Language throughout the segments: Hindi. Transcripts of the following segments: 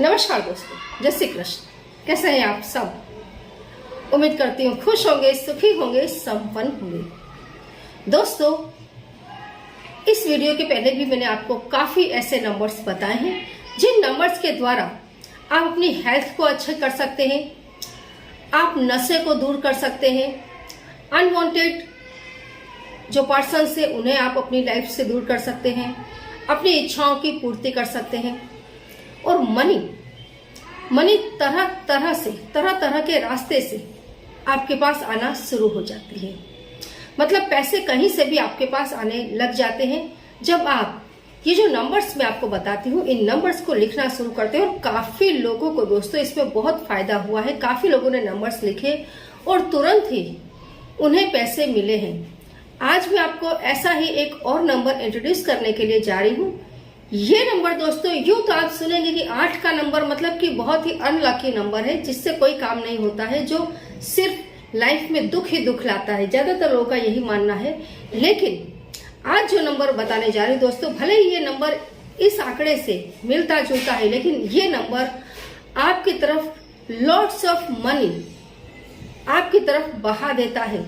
नमस्कार दोस्तों, जय श्री कृष्ण। कैसे हैं आप सब? उम्मीद करती हूँ खुश होंगे, सुखी होंगे, संपन्न होंगे। दोस्तों, इस वीडियो के पहले भी मैंने आपको काफी ऐसे नंबर्स बताए हैं जिन नंबर्स के द्वारा आप अपनी हेल्थ को अच्छा कर सकते हैं, आप नशे को दूर कर सकते हैं, अनवांटेड जो पर्सन से उन्हें आप अपनी लाइफ से दूर कर सकते हैं, अपनी इच्छाओं की पूर्ति कर सकते हैं और मनी तरह तरह के रास्ते से आपके पास आना शुरू हो जाती है। मतलब पैसे कहीं से भी आपके पास आने लग जाते हैं जब आप ये जो नंबर्स मैं आपको बताती हूँ, इन नंबर्स को लिखना शुरू करते हैं। और काफी लोगों को दोस्तों इसमें बहुत फायदा हुआ है। काफी लोगों ने नंबर्स लिखे और तुरंत ही उन्हें पैसे मिले हैं। आज मैं आपको ऐसा ही एक और नंबर इंट्रोड्यूस करने के लिए जा रही हूँ। ये नंबर दोस्तों यूं तो आप सुनेंगे कि 8 का नंबर मतलब कि बहुत ही अनलकी नंबर है, जिससे कोई काम नहीं होता है, जो सिर्फ लाइफ में दुख ही दुख लाता है। ज्यादातर लोगों का यही मानना है। लेकिन आज जो नंबर बताने जा रही हूँ दोस्तों, भले ही ये नंबर इस आंकड़े से मिलता जुलता है, लेकिन ये नंबर आपकी तरफ लॉट्स ऑफ मनी आपकी तरफ बहा देता है।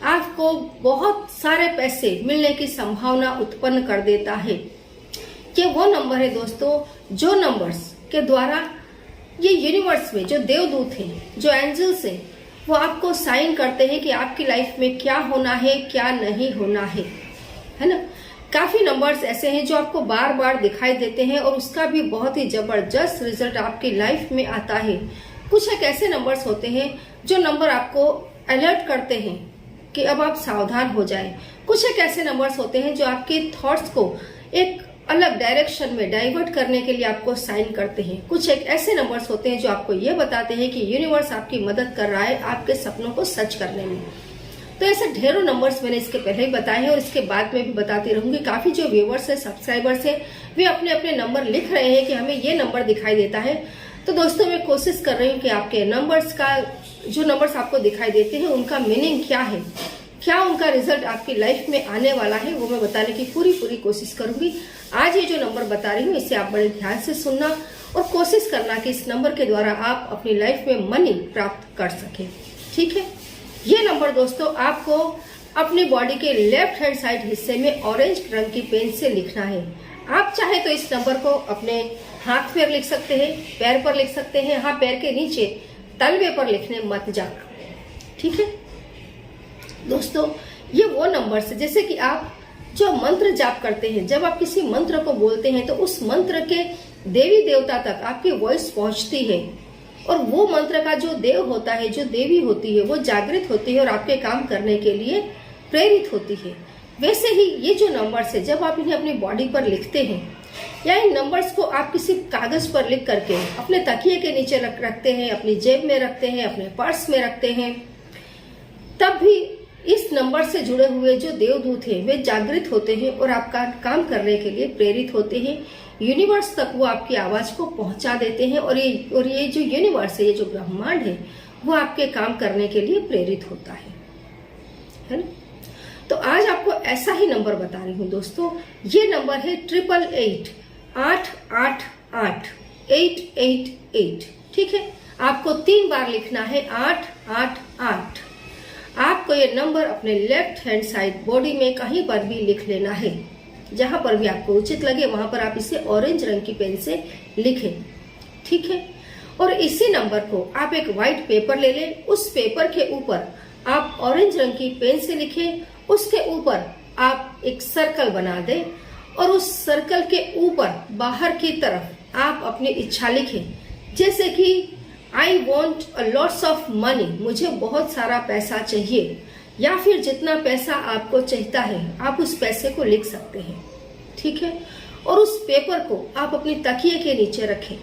आपको बहुत सारे पैसे मिलने की संभावना उत्पन्न कर देता है। ये वो नंबर है दोस्तों, जो नंबर्स के द्वारा ये यूनिवर्स में जो देवदूत हैं, जो एंजल्स हैं, वो आपको साइन करते हैं कि आपकी लाइफ में क्या होना है, क्या नहीं होना है ना। काफी नंबर्स ऐसे हैं जो आपको बार बार दिखाई देते हैं और उसका भी बहुत ही जबरदस्त रिजल्ट आपकी लाइफ में आता है। कुछ एक ऐसे नंबर्स होते हैं जो नंबर आपको अलर्ट करते हैं कि अब आप सावधान हो जाएं। कुछ एक ऐसे नंबर्स होते हैं जो आपके थॉट्स को एक अलग डायरेक्शन में डाइवर्ट करने के लिए आपको साइन करते हैं। कुछ एक ऐसे नंबर्स होते हैं जो आपको ये बताते हैं कि यूनिवर्स आपकी मदद कर रहा है आपके सपनों को सच करने में। तो ऐसे ढेरों नंबर्स मैंने इसके पहले ही बताए हैं और इसके बाद में भी बताती रहूंगी। काफी जो व्यूवर्स है, सब्सक्राइबर्स है, वे अपने अपने नंबर लिख रहे हैं कि हमें ये नंबर दिखाई देता है। तो दोस्तों, मैं कोशिश कर रही हूँ कि आपके नंबर्स का जो नंबर्स आपको दिखाई देते हैं उनका मीनिंग क्या है, क्या उनका रिजल्ट आपकी लाइफ में आने वाला है, वो मैं बताने की पूरी कोशिश करूंगी। आज ये जो नंबर बता रही हूँ इसे आप बड़े ध्यान से सुनना और कोशिश करना कि इस नंबर के द्वारा आप अपनी लाइफ में मनी प्राप्त कर सके। ठीक है, ये नंबर दोस्तों आपको अपनी बॉडी के लेफ्ट हैंड साइड हिस्से में ऑरेंज रंग की पेन से लिखना है। आप चाहे तो इस नंबर को अपने हाथ पर लिख सकते हैं, पैर पर लिख सकते हैं। हाँ, पैर के नीचे तलवे पर लिखने मत जाना। ठीक है दोस्तों, ये वो नंबर है जैसे कि आप जो मंत्र जाप करते हैं, जब आप किसी मंत्र को बोलते हैं तो उस मंत्र के देवी देवता तक आपकी वॉइस पहुंचती है और वो मंत्र का जो देव होता है, जो देवी होती है, वो जागृत होती है और आपके काम करने के लिए प्रेरित होती है। वैसे ही ये जो नंबर्स है, जब आप इन्हें अपनी बॉडी पर लिखते हैं या इन नंबर्स को आप किसी कागज पर लिख करके अपने तकिए के नीचे रखते हैं, अपनी जेब में रखते हैं, अपने पर्स में रखते हैं, तब भी इस नंबर से जुड़े हुए जो देवदूत हैं वे जागृत होते हैं और आपका काम करने के लिए प्रेरित होते हैं। यूनिवर्स तक वो आपकी आवाज को पहुंचा देते हैं और ये जो यूनिवर्स है, ये जो ब्रह्मांड है, वो आपके काम करने के लिए प्रेरित होता है ना। तो आज आपको ऐसा ही नंबर बता रही हूँ दोस्तों। ये नंबर है 888 888 888। ठीक है, आपको 3 बार लिखना है 888। आपको ये नंबर अपने लेफ्ट हैंड साइड बॉडी में कहीं पर भी लिख लेना है, जहां पर भी आपको उचित लगे वहां पर आप इसे ऑरेंज रंग की पेन से लिखें। ठीक है, और इसी नंबर को आप एक व्हाइट पेपर ले लें, उस पेपर के ऊपर आप ऑरेंज रंग की पेन से लिखें, उसके ऊपर आप एक सर्कल बना दें और उस सर्कल के ऊपर बाहर की तरफ आप अपनी इच्छा लिखें, जैसे कि I want a lots of money, मुझे बहुत सारा पैसा चाहिए, या फिर जितना पैसा आपको चाहता है आप उस पैसे को लिख सकते हैं। ठीक है, और उस पेपर को आप अपनी तकिए के नीचे रखें,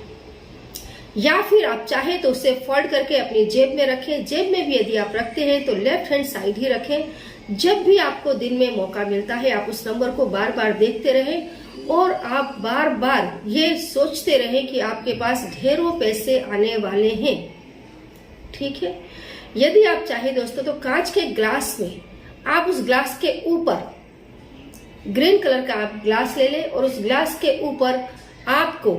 या फिर आप चाहे तो उसे फोल्ड करके अपनी जेब में रखें। जेब में भी यदि आप रखते हैं तो लेफ्ट हैंड साइड ही रखें। जब भी आपको दिन में मौका मिलता है आप उस नंबर को बार बार देखते रहें और आप बार बार ये सोचते रहें कि आपके पास ढेरों पैसे आने वाले हैं। ठीक है, यदि आप चाहे दोस्तों तो कांच के ग्लास में आप उस ग्लास के ऊपर ग्रीन कलर का आप ग्लास ले लें और उस ग्लास के ऊपर आपको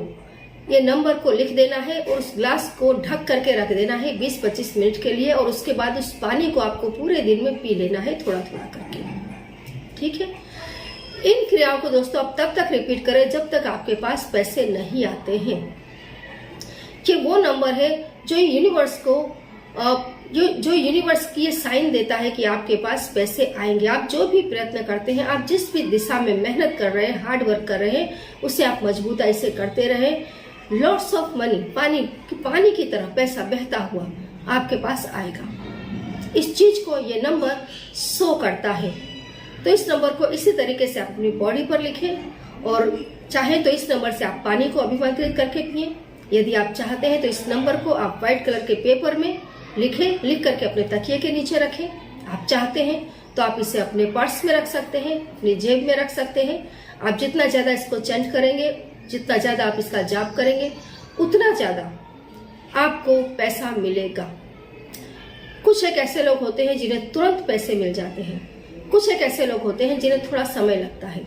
ये नंबर को लिख देना है और उस ग्लास को ढक करके रख देना है 20-25 मिनट के लिए, और उसके बाद उस पानी को आपको पूरे दिन में पी लेना है थोड़ा थोड़ा करके। ठीक है। इन क्रियाओं को दोस्तों आप तब तक रिपीट करें जब तक आपके पास पैसे नहीं आते हैं। कि वो नंबर है जो यूनिवर्स को जो यूनिवर्स की ये साइन देता है कि आपके पास पैसे आएंगे। आप जो भी प्रयत्न करते हैं, आप जिस भी दिशा में मेहनत कर रहे हैं, हार्ड वर्क कर रहे हैं, उसे आप मजबूताई से करते रहें। लॉट्स ऑफ मनी, पानी की तरह पैसा बहता हुआ आपके पास आएगा। इस चीज को ये नंबर शो करता है। तो इस नंबर को इसी तरीके से आप अपनी बॉडी पर लिखें, और चाहे तो इस नंबर से आप पानी को अभिमंत्रित करके पिए। यदि आप चाहते हैं तो इस नंबर को आप व्हाइट कलर के पेपर में लिखें, लिख करके अपने तकिए के नीचे रखें। आप चाहते हैं तो आप इसे अपने पर्स में रख सकते हैं, अपनी जेब में रख सकते हैं। आप जितना ज्यादा इसको चैंट करेंगे, जितना ज्यादा आप इसका जाप करेंगे, उतना ज्यादा आपको पैसा मिलेगा। कुछ एक ऐसे लोग होते हैं जिन्हें तुरंत पैसे मिल जाते हैं, कुछ एक ऐसे लोग होते हैं जिन्हें थोड़ा समय लगता है,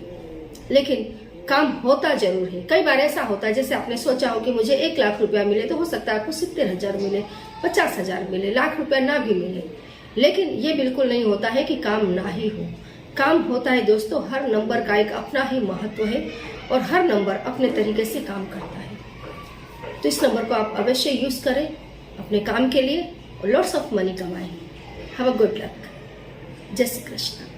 लेकिन काम होता जरूर है। कई बार ऐसा होता है जैसे आपने सोचा हो कि मुझे 1 लाख रुपया मिले, तो हो सकता है आपको 70,000 मिले, 50,000 मिले, लाख रुपया ना भी मिले। लेकिन ये बिल्कुल नहीं होता है कि काम ना ही हो। काम होता है दोस्तों। हर नंबर का एक अपना ही महत्व है और हर नंबर अपने तरीके से काम करता है। तो इस नंबर को आप अवश्य यूज करें अपने काम के लिए और लॉट्स ऑफ मनी कमाएं। Have a good luck. जय श्री कृष्ण।